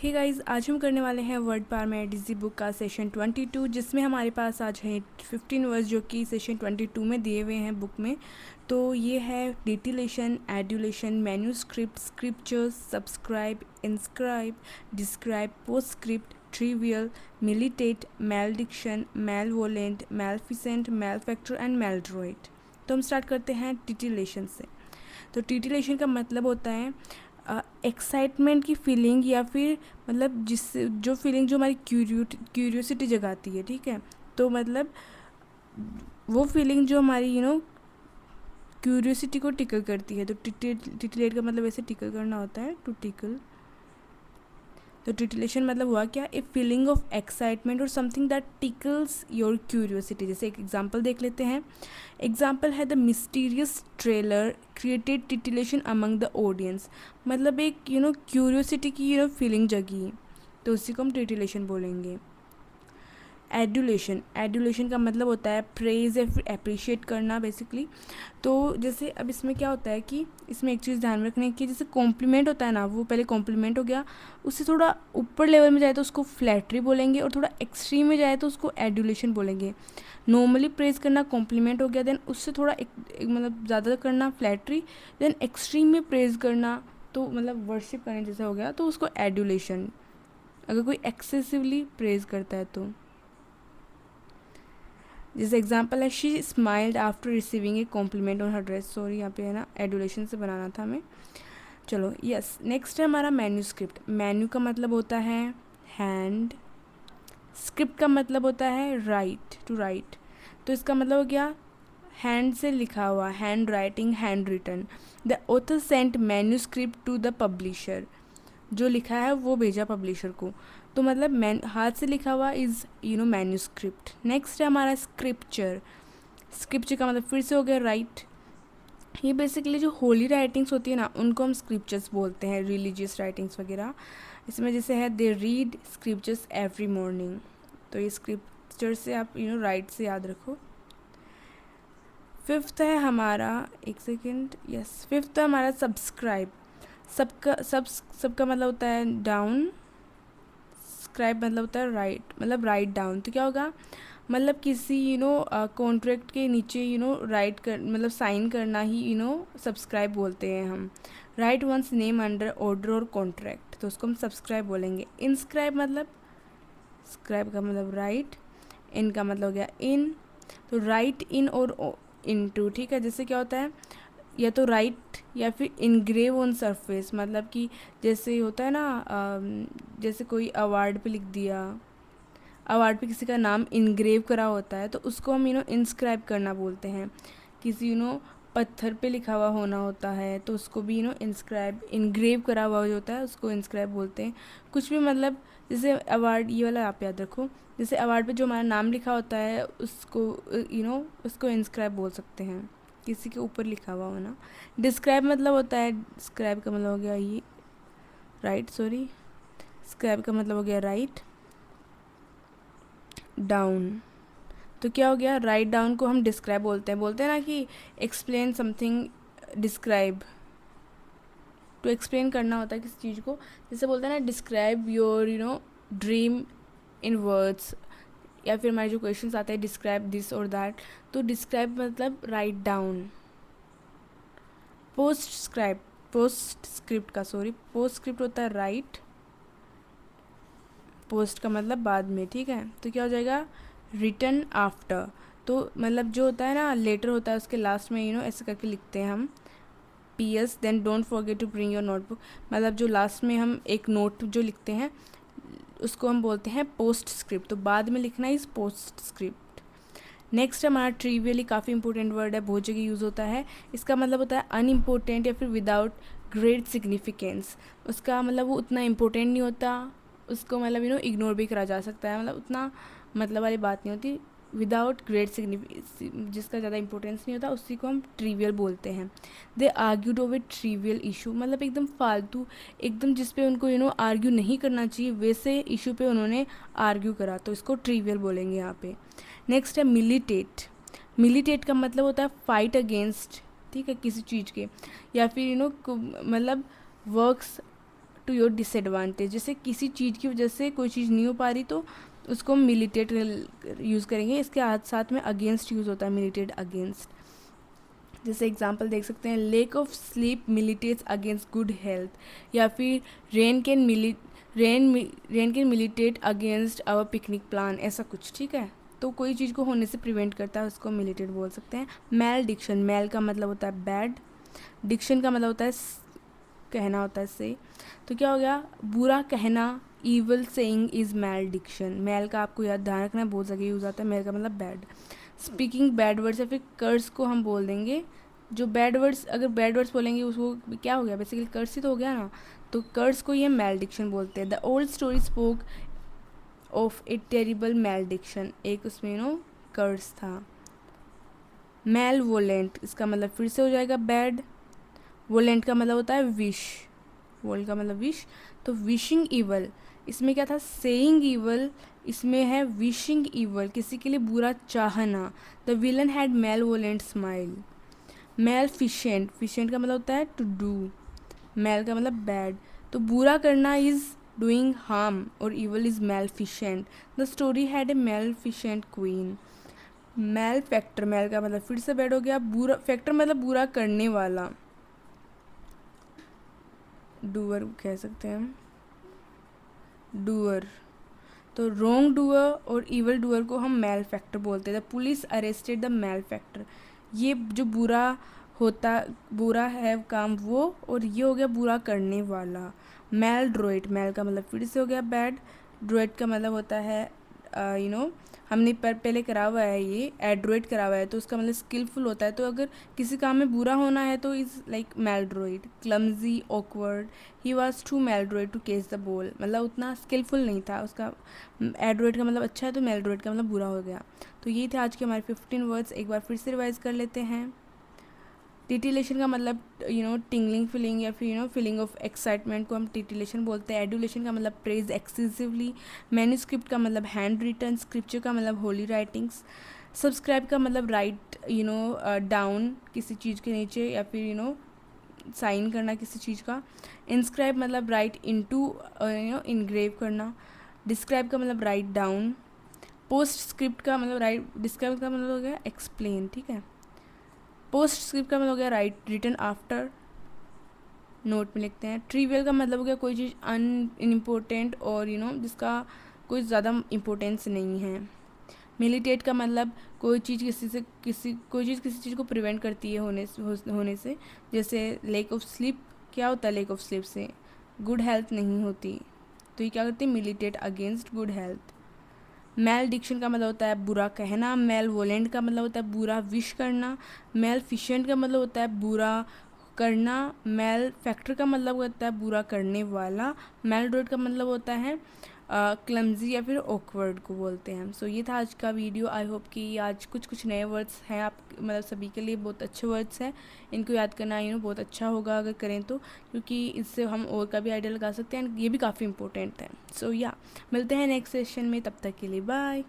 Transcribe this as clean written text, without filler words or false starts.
Hey guys, आज हम करने वाले हैं वर्ड पावर में डीजी बुक का सेशन 22, जिसमें हमारे पास आज है 15 वर्ड्स जो कि सेशन 22 में दिए हुए हैं बुक में। तो ये है distillation, adulation, manuscript, scriptures, subscribe, inscribe, describe, postscript, trivial, militate, malediction, malevolent, maleficent, malefactor and maladroit. तो हम स्टार्ट करते हैं टिटिलेशन से। तो टिटिलेशन का मतलब होता है एक्साइटमेंट की फीलिंग, या फिर मतलब जिससे जो फीलिंग जो हमारी क्यूरियोसिटी जगाती है, ठीक है। तो मतलब वो फीलिंग जो हमारी क्यूरियोसिटी को टिकल करती है। तो टिटिलेट का मतलब ऐसे टिकल करना होता है, टू टिकल। तो टिटिलेशन मतलब हुआ क्या, ए फीलिंग ऑफ एक्साइटमेंट और something that tickles your curiosity. जैसे एक एग्जांपल देख लेते हैं। एग्जाम्पल है the mysterious trailer created टिटिलेशन among the audience. मतलब एक क्यूरियोसिटी की फीलिंग जगी, तो उसी को हम टिटिलेशन बोलेंगे। एडुलेशन का मतलब होता है प्रेज या फिर अप्रिशिएट करना बेसिकली। तो जैसे अब इसमें क्या होता है कि इसमें एक चीज़ ध्यान रखने की, जैसे कॉम्प्लीमेंट होता है ना, वो पहले कॉम्प्लीमेंट हो गया, उससे थोड़ा ऊपर लेवल में जाए तो उसको फ्लैटरी बोलेंगे, और थोड़ा एक्सट्रीम में जाए तो उसको एडुलेशन बोलेंगे। नॉर्मली प्रेज करना कॉम्प्लीमेंट हो गया, देन उससे थोड़ा एक मतलब ज़्यादा करना फ्लैटरी, देन एक्सट्रीम में प्रेज करना तो मतलब वर्शिप करने जैसा हो गया, तो उसको एडुलेशन, अगर कोई एक्सेसिवली प्रेज करता है तो। जैसे एग्जाम्पल है, she smiled after receiving a compliment on her dress. Sorry, यहाँ पे है ना एडुलेशन से बनाना था हमें। चलो यस, नेक्स्ट है हमारा मैन्यूस्क्रिप्ट। मैन्यू का मतलब होता है हैंड, स्क्रिप्ट का मतलब होता है राइट, टू राइट। तो इसका मतलब हो गया हैंड से लिखा हुआ, hand writing, hand written. The author sent manuscript to the publisher. जो लिखा है वो भेजा पब्लिशर को। तो मतलब मैन हाथ से लिखा हुआ इज़ मैन्यूस्क्रिप्ट। नेक्स्ट है हमारा स्क्रिप्चर। स्क्रिप्चर का मतलब फिर से हो गया राइट। ये बेसिकली जो होली राइटिंग्स होती है ना, उनको हम स्क्रिप्चर्स बोलते हैं, रिलीजियस राइटिंग्स वगैरह। इसमें जैसे है they read scriptures every morning. तो ये स्क्रिप्चर से आप राइट से याद रखो। फिफ्थ है हमारा, एक सेकेंड, यस, फिफ्थ है हमारा सब्सक्राइब। सबका मतलब होता है डाउन, स्क्राइब मतलब होता है राइट, मतलब राइट डाउन। तो क्या होगा, मतलब किसी कॉन्ट्रैक्ट के नीचे राइट कर, मतलब साइन करना ही सब्सक्राइब बोलते हैं हम। Write one's name under order और कॉन्ट्रैक्ट, तो उसको हम सब्सक्राइब बोलेंगे। इनस्क्राइब मतलब, स्क्राइब का मतलब राइट, इन का मतलब हो गया इन, तो राइट इन और इन टू, ठीक है। जैसे क्या होता है, या तो राइट या फिर इनग्रेव ऑन सरफेस, मतलब कि जैसे होता है ना जैसे कोई अवार्ड पे लिख दिया, अवार्ड पे किसी का नाम इनग्रेव करा होता है, तो उसको हम इंस्क्राइब करना बोलते हैं। किसी पत्थर पे लिखा हुआ होना होता है, तो उसको भी इंस्क्राइब, इनग्रेव करा हुआ जो होता है उसको इंस्क्राइब बोलते हैं। कुछ भी मतलब, जैसे अवार्ड, ये वाला आप याद रखो, जैसे अवार्ड पे जो हमारा नाम लिखा होता है उसको उसको इंस्क्राइब बोल सकते हैं, किसी के ऊपर लिखा हुआ होना। डिस्क्राइब मतलब होता है, स्क्राइब का मतलब हो गया ये राइट, सॉरी, स्क्राइब का मतलब हो गया राइट डाउन। तो क्या हो गया, राइट डाउन को हम डिस्क्राइब बोलते हैं ना कि explain something, describe, to explain करना होता है किसी चीज़ को। जैसे बोलते हैं ना, describe your dream in words, या फिर हमारे जो क्वेश्चंस आते हैं डिस्क्राइब दिस और दैट, तो डिस्क्राइब मतलब राइट डाउन। पोस्ट स्क्रिप्ट का, सॉरी, पोस्ट स्क्रिप्ट होता है राइट, पोस्ट का मतलब बाद में, ठीक है। तो क्या हो जाएगा, रिटन आफ्टर। तो मतलब जो होता है ना लेटर होता है, उसके लास्ट में ऐसे करके लिखते हैं हम, PS then don't forget to bring your notebook. मतलब जो लास्ट में हम एक नोट जो लिखते हैं उसको हम बोलते हैं पोस्ट स्क्रिप्ट। तो बाद में लिखना इस पोस्ट स्क्रिप्ट। नेक्स्ट हमारा ट्रिवियली, काफ़ी इंपॉर्टेंट वर्ड है, बहुत जगह यूज़ होता है। इसका मतलब होता है अनइम्पोर्टेंट या फिर विदाउट ग्रेट सिग्निफिकेंस। उसका मतलब वो उतना इम्पोर्टेंट नहीं होता, उसको मतलब इग्नोर भी करा जा सकता है, मतलब उतना मतलब वाली बात नहीं होती। विदाउट ग्रेट जिसका ज़्यादा इंपॉर्टेंस नहीं होता, उसी को हम ट्रिवियल बोलते हैं। दे आर्ग्यूड ओवर ट्रिवियल इशू, मतलब एकदम फालतू, एकदम जिस पे उनको आर्ग्यू नहीं करना चाहिए वैसे इशू पे उन्होंने आर्ग्यू करा, तो इसको ट्रिवियल बोलेंगे यहाँ पे। नेक्स्ट है मिलिटेट। मिलिटेट का मतलब होता है फाइट अगेंस्ट, ठीक है, किसी चीज़ के, या फिर मतलब वर्क्स टू योर डिसएडवांटेज। जैसे किसी चीज़ की वजह से कोई चीज़ नहीं हो पा रही तो उसको मिलिटेट यूज़ करेंगे। इसके साथ में अगेंस्ट यूज़ होता है, मिलिटेट अगेंस्ट। जैसे एग्जांपल देख सकते हैं, lack of sleep militates against good health, या फिर rain can militate against our picnic plan, ऐसा कुछ। ठीक है, तो कोई चीज़ को होने से प्रिवेंट करता है उसको मिलिटेट बोल सकते हैं। मैल डिक्शन, मैल का मतलब होता है बैड, डिक्शन का मतलब होता है कहना होता है से। तो क्या हो गया, बुरा कहना, evil saying is malediction. Mal का आपको याद ध्यान रखना है, बहुत जगह यूज़ आता है। मैल का मतलब बैड। स्पीकिंग बैड वर्ड्स या फिर कर्स को हम बोल देंगे। जो बैड वर्ड्स, अगर बैड वर्ड्स बोलेंगे उसको क्या हो गया, बेसिकली कर्स ही तो हो गया ना, तो कर्स को ये मैलडिक्शन बोलते हैं। The old story spoke of a terrible malediction, एक उसमें कर्स था। मैल वोलेंट, इसका मतलब फिर से हो जाएगा बैड। वोलेंट का मतलब होता है विश, वोल का मतलब विश, तो विशिंग ईवल, इसमें क्या था, सेइंग ईवल, इसमें है विशिंग ईवल, किसी के लिए बुरा चाहना। The villain had malevolent smile. Maleficent, ficent का मतलब होता है टू डू, मैल का मतलब बैड, तो बुरा करना इज डूइंग हार्म और evil is maleficent. The story had a maleficent queen. Malefactor, mal का मतलब फिर से बैड हो गया, बुरा फैक्टर मतलब बुरा करने वाला, डूअर कह सकते हैं हम, डूअर। तो रोंग डूअर और इवल डूअर को हम मैल फैक्टर बोलते हैं। The police arrested the malefactor, ये जो बुरा है काम वो, और ये हो गया बुरा करने वाला। मैल ड्रोइट, मैल का मतलब फिर से हो गया बैड, ड्रोइट का मतलब होता है हमने पहले करा हुआ है, ये एड्रोइट करा हुआ है, तो उसका मतलब स्किलफुल होता है। तो अगर किसी काम में बुरा होना है तो is like maladroit. Clumsy, awkward, he was too maladroit to catch the ball, मतलब उतना स्किलफुल नहीं था उसका। एड्रोइड का मतलब अच्छा है, तो मैलड्रोइड का मतलब बुरा हो गया। तो ये थे आज के हमारे 15 वर्ड्स, एक बार फिर से रिवाइज कर लेते हैं। टिटिलेशन का मतलब टिंगलिंग फीलिंग या फिर फीलिंग ऑफ एक्साइटमेंट को हम टिटिलेशन बोलते हैं। एडुलेशन का मतलब प्रेज एक्सेसिवली। मैन्यूस्क्रिप्ट का मतलब हैंड रिटन। स्क्रिप्चर का मतलब होली राइटिंग्स। सब्सक्राइब का मतलब राइट डाउन किसी चीज़ के नीचे, या फिर साइन करना किसी चीज़ का। इंस्क्राइब मतलब राइट इनटू इनग्रेव करना। डिस्क्राइब का मतलब राइट डाउन। पोस्ट स्क्रिप्ट का मतलब राइट, डिस्क्राइब का मतलब हो गया एक्सप्लेन। ठीक है, पोस्ट स्क्रिप्ट का मतलब हो गया राइट रिटन आफ्टर, नोट में लिखते हैं। ट्रिवियल का मतलब हो गया कोई चीज़ अनइम्पोर्टेंट और जिसका कोई ज़्यादा इम्पोर्टेंस नहीं है। मिलिटेट का मतलब कोई चीज़ किसी चीज़ को प्रिवेंट करती है होने से। जैसे लेक ऑफ स्लीप, क्या होता है लेक ऑफ स्लीप से, गुड हेल्थ नहीं होती, तो ये क्या करती है, मिलिटेट अगेंस्ट गुड हेल्थ। मैल डिक्शन का मतलब होता है बुरा कहना। मैल वोलेंट का मतलब होता है बुरा विश करना। मैल फिशेंट का मतलब होता है बुरा करना। मैल फैक्टर का मतलब होता है बुरा करने वाला। मैल ड्रोइड का मतलब होता है क्लमजी या फिर ऑकवर्ड को बोलते हैं हम। सो ये था आज का वीडियो। आई होप कि आज कुछ नए वर्ड्स हैं आप मतलब सभी के लिए बहुत अच्छे वर्ड्स हैं, इनको याद करना बहुत अच्छा होगा अगर करें तो, क्योंकि इससे हम और का भी आइडिया लगा सकते हैं, ये भी काफ़ी इंपॉर्टेंट है। सो या मिलते हैं नेक्स्ट सेशन में, तब तक के लिए बाय।